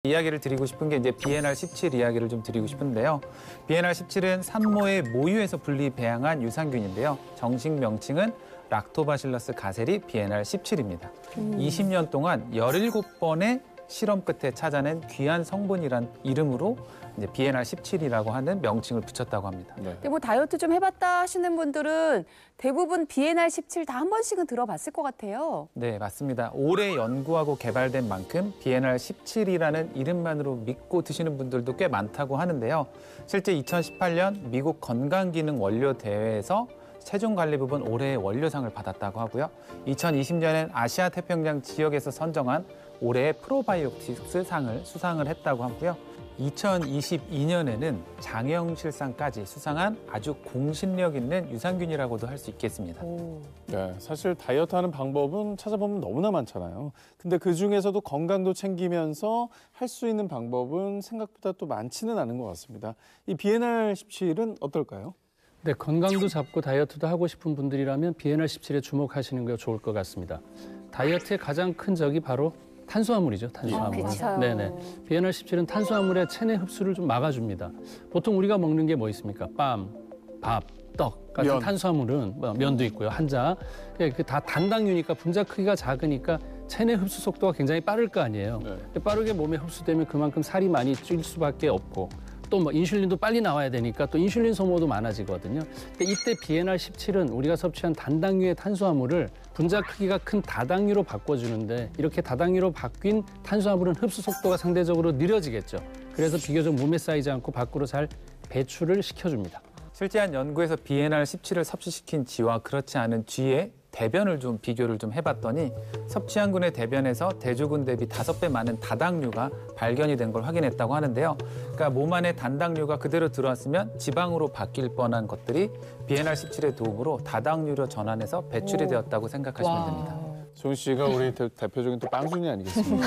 이야기를 드리고 싶은 게 이제 BNR17 이야기를 좀 드리고 싶은데요. BNR17은 산모의 모유에서 분리 배양한 유산균인데요. 정식 명칭은 락토바실러스 가세리 BNR17입니다. 20년 동안 17번의 실험 끝에 찾아낸 귀한 성분이란 이름으로 이제 BNR17이라고 하는 명칭을 붙였다고 합니다. 네. 근데 뭐 다이어트 좀 해봤다 하시는 분들은 대부분 BNR17 다 한 번씩은 들어봤을 것 같아요. 네, 맞습니다. 오래 연구하고 개발된 만큼 BNR17이라는 이름만으로 믿고 드시는 분들도 꽤 많다고 하는데요. 실제 2018년 미국 건강기능원료대회에서 체중관리 부분 올해의 원료상을 받았다고 하고요. 2020년엔 아시아 태평양 지역에서 선정한 올해의 프로바이오틱스 상을 수상을 했다고 하고요. 2022년에는 장영실상까지 수상한 아주 공신력 있는 유산균이라고도 할 수 있겠습니다. 네, 사실 다이어트하는 방법은 찾아보면 너무나 많잖아요. 근데 그중에서도 건강도 챙기면서 할 수 있는 방법은 생각보다 또 많지는 않은 것 같습니다. 이 BNR17은 어떨까요? 네, 건강도 잡고 다이어트도 하고 싶은 분들이라면 BNR17에 주목하시는 게 좋을 것 같습니다. 다이어트의 가장 큰 적이 바로 탄수화물이죠, 탄수화물. 네네. BNR17은 탄수화물의 체내 흡수를 좀 막아줍니다. 보통 우리가 먹는 게 뭐 있습니까? 빰, 밥, 떡 같은 탄수화물은 면도 있고요, 한자. 그 다 단당류니까 분자 크기가 작으니까 체내 흡수 속도가 굉장히 빠를 거 아니에요. 네. 빠르게 몸에 흡수되면 그만큼 살이 많이 찔 수밖에 없고 또 뭐 인슐린도 빨리 나와야 되니까 또 인슐린 소모도 많아지거든요. 근데 이때 BNR17은 우리가 섭취한 단당류의 탄수화물을 분자 크기가 큰 다당류로 바꿔주는데 이렇게 다당류로 바뀐 탄수화물은 흡수 속도가 상대적으로 느려지겠죠. 그래서 비교적 몸에 쌓이지 않고 밖으로 잘 배출을 시켜줍니다. 실제 한 연구에서 BNR17을 섭취시킨 쥐와 그렇지 않은 쥐의 대변을 좀 비교를 좀 해봤더니 섭취한 군의 대변에서 대조군 대비 5배 많은 다당류가 발견이 된 걸 확인했다고 하는데요. 그러니까 몸 안에 단당류가 그대로 들어왔으면 지방으로 바뀔 뻔한 것들이 BNR17의 도움으로 다당류로 전환해서 배출이 되었다고 생각하시면 됩니다. 소은 씨가 우리 대표적인 또 빵순이 아니겠습니까?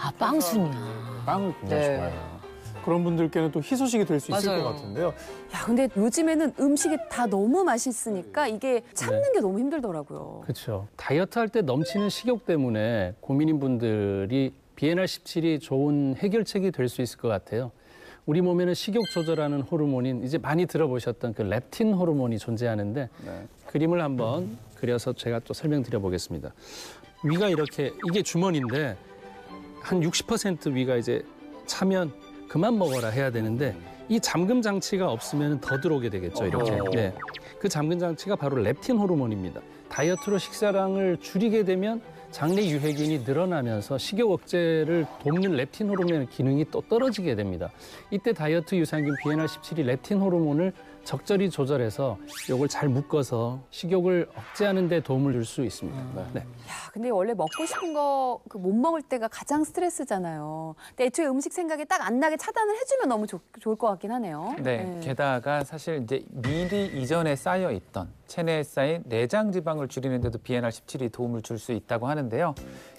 아, 빵순이야. 빵을 굉장히 좋아해요. 그런 분들께는 또 희소식이 될 수 있을 것 같은데요. 야, 근데 요즘에는 음식이 다 너무 맛있으니까 이게 참는 게 너무 힘들더라고요. 그렇죠. 다이어트 할 때 넘치는 식욕 때문에 고민인 분들이 BNR17이 좋은 해결책이 될 수 있을 것 같아요. 우리 몸에는 식욕 조절하는 호르몬인 이제 많이 들어보셨던 그 렙틴 호르몬이 존재하는데 그림을 한번 그려서 제가 또 설명드려 보겠습니다. 위가 이렇게 이게 주머니인데 한 60% 위가 이제 차면 그만 먹어라 해야 되는데 이 잠금 장치가 없으면 더 들어오게 되겠죠, 이렇게. 네. 그 잠금 장치가 바로 렙틴 호르몬입니다. 다이어트로 식사량을 줄이게 되면 장내 유해균이 늘어나면서 식욕 억제를 돕는 렙틴 호르몬의 기능이 또 떨어지게 됩니다. 이때 다이어트 유산균 BNR17이 렙틴 호르몬을 적절히 조절해서 이걸 잘 묶어서 식욕을 억제하는 데 도움을 줄 수 있습니다. 네. 야, 근데 원래 먹고 싶은 거 못 먹을 때가 가장 스트레스잖아요. 근데 애초에 음식 생각이 딱 안 나게 차단을 해주면 너무 좋을 것 같긴 하네요. 네, 게다가 사실 이제 미리 이전에 쌓여 있던 체내에 쌓인 내장 지방을 줄이는 데도 BNR17이 도움을 줄 수 있다고 하는데요.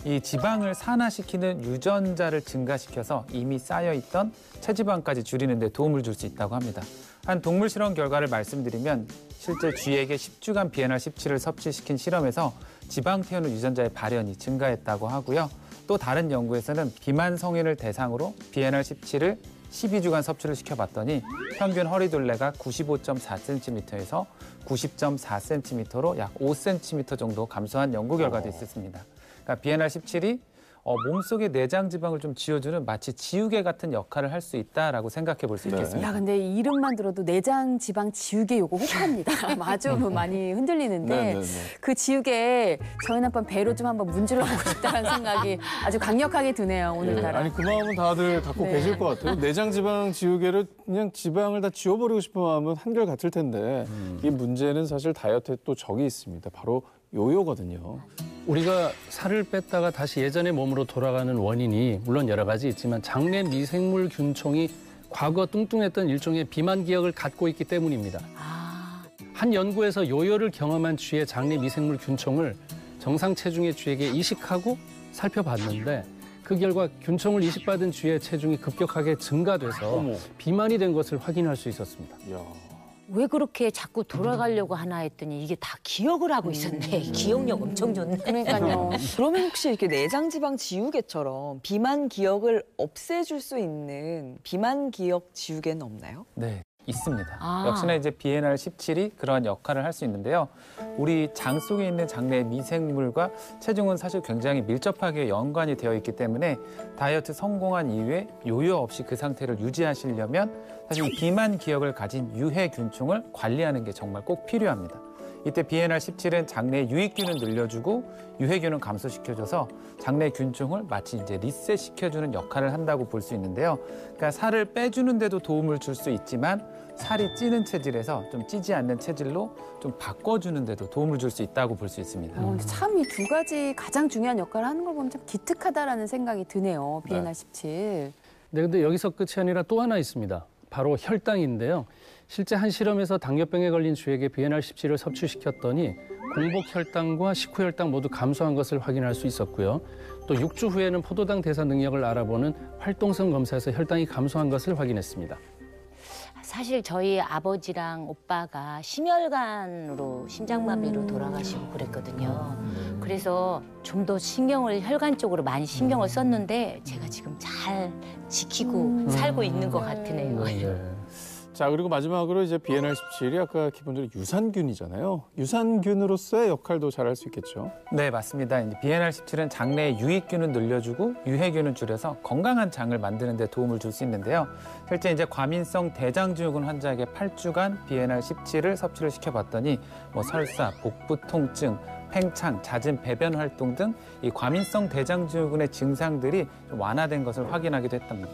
이 지방을 산화시키는 유전자를 증가시켜서 이미 쌓여 있던 체지방까지 줄이는 데 도움을 줄 수 있다고 합니다. 한 동물 실험 결과를 말씀드리면 실제 쥐에게 10주간 BNR17을 섭취시킨 실험에서 지방 태우는 유전자의 발현이 증가했다고 하고요. 또 다른 연구에서는 비만 성인을 대상으로 BNR17을 12주간 섭취를 시켜봤더니 평균 허리둘레가 95.4cm에서 90.4cm로 약 5cm 정도 감소한 연구 결과도 있었습니다. 그러니까 BNR17이 몸속의 내장 지방을 좀 지워주는 마치 지우개 같은 역할을 할 수 있다라고 생각해 볼 수 있겠습니다. 야, 근데 이름만 들어도 내장 지방 지우개 요거 혹합니다. 아주 많이 흔들리는데 그 지우개 저희 남편 배로 좀 한번 문질러 보고 싶다는 생각이 아주 강력하게 드네요, 오늘따라. 아니 그 마음은 다들 갖고 계실 것 같아요. 내장 지방 지우개를 그냥 지방을 다 지워버리고 싶은 마음은 한결 같을 텐데 이 문제는 사실 다이어트에 또 적이 있습니다. 바로 요요거든요. 우리가 살을 뺐다가 다시 예전의 몸으로 돌아가는 원인이 물론 여러 가지 있지만 장내 미생물 균총이 과거 뚱뚱했던 일종의 비만 기억을 갖고 있기 때문입니다. 한 연구에서 요요를 경험한 쥐의 장내 미생물 균총을 정상 체중의 쥐에게 이식하고 살펴봤는데 그 결과 균총을 이식받은 쥐의 체중이 급격하게 증가돼서 비만이 된 것을 확인할 수 있었습니다. 왜 그렇게 자꾸 돌아가려고 하나 했더니 이게 다 기억을 하고 있었네. 기억력 엄청 좋네. 그러니까요. 그러면 혹시 이렇게 내장지방 지우개처럼 비만 기억을 없애줄 수 있는 비만 기억 지우개는 없나요? 네, 있습니다. 아. 역시나 이제 BNR17이 그러한 역할을 할 수 있는데요. 우리 장 속에 있는 장내 미생물과 체중은 사실 굉장히 밀접하게 연관이 되어 있기 때문에 다이어트 성공한 이후에 요요 없이 그 상태를 유지하시려면 사실 이 비만 기억을 가진 유해균총을 관리하는 게 정말 꼭 필요합니다. 이때 BNR17은 장내 유익균을 늘려주고 유해균은 감소시켜줘서 장내 균총을 마치 이제 리셋시켜주는 역할을 한다고 볼 수 있는데요. 그러니까 살을 빼주는 데도 도움을 줄 수 있지만 살이 찌는 체질에서 좀 찌지 않는 체질로 좀 바꿔주는 데도 도움을 줄 수 있다고 볼 수 있습니다. 참 이 두 가지 가장 중요한 역할을 하는 걸 보면 참 기특하다라는 생각이 드네요. BNR17. 네, 근데 여기서 끝이 아니라 또 하나 있습니다. 바로 혈당인데요. 실제 한 실험에서 당뇨병에 걸린 주에게 BNR17을 섭취시켰더니 공복 혈당과 식후 혈당 모두 감소한 것을 확인할 수 있었고요. 또 6주 후에는 포도당 대사 능력을 알아보는 활동성 검사에서 혈당이 감소한 것을 확인했습니다. 사실 저희 아버지랑 오빠가 심혈관으로 심장마비로 돌아가시고 그랬거든요. 그래서 좀 더 혈관 쪽으로 많이 신경을 썼는데 제가 지금 잘 지키고 살고 있는 것 같으네요. 자, 그리고 마지막으로 이제 BNR17이 아까 기본적으로 유산균이잖아요. 유산균으로서의 역할도 잘할 수 있겠죠. 네, 맞습니다. 이제 BNR17은 장내 유익균을 늘려주고 유해균을 줄여서 건강한 장을 만드는 데 도움을 줄 수 있는데요. 실제 이제 과민성 대장증후군 환자에게 8주간 BNR17을 섭취를 시켜봤더니 뭐 설사, 복부 통증, 팽창, 잦은 배변 활동 등 이 과민성 대장증후군의 증상들이 좀 완화된 것을 확인하기도 했답니다.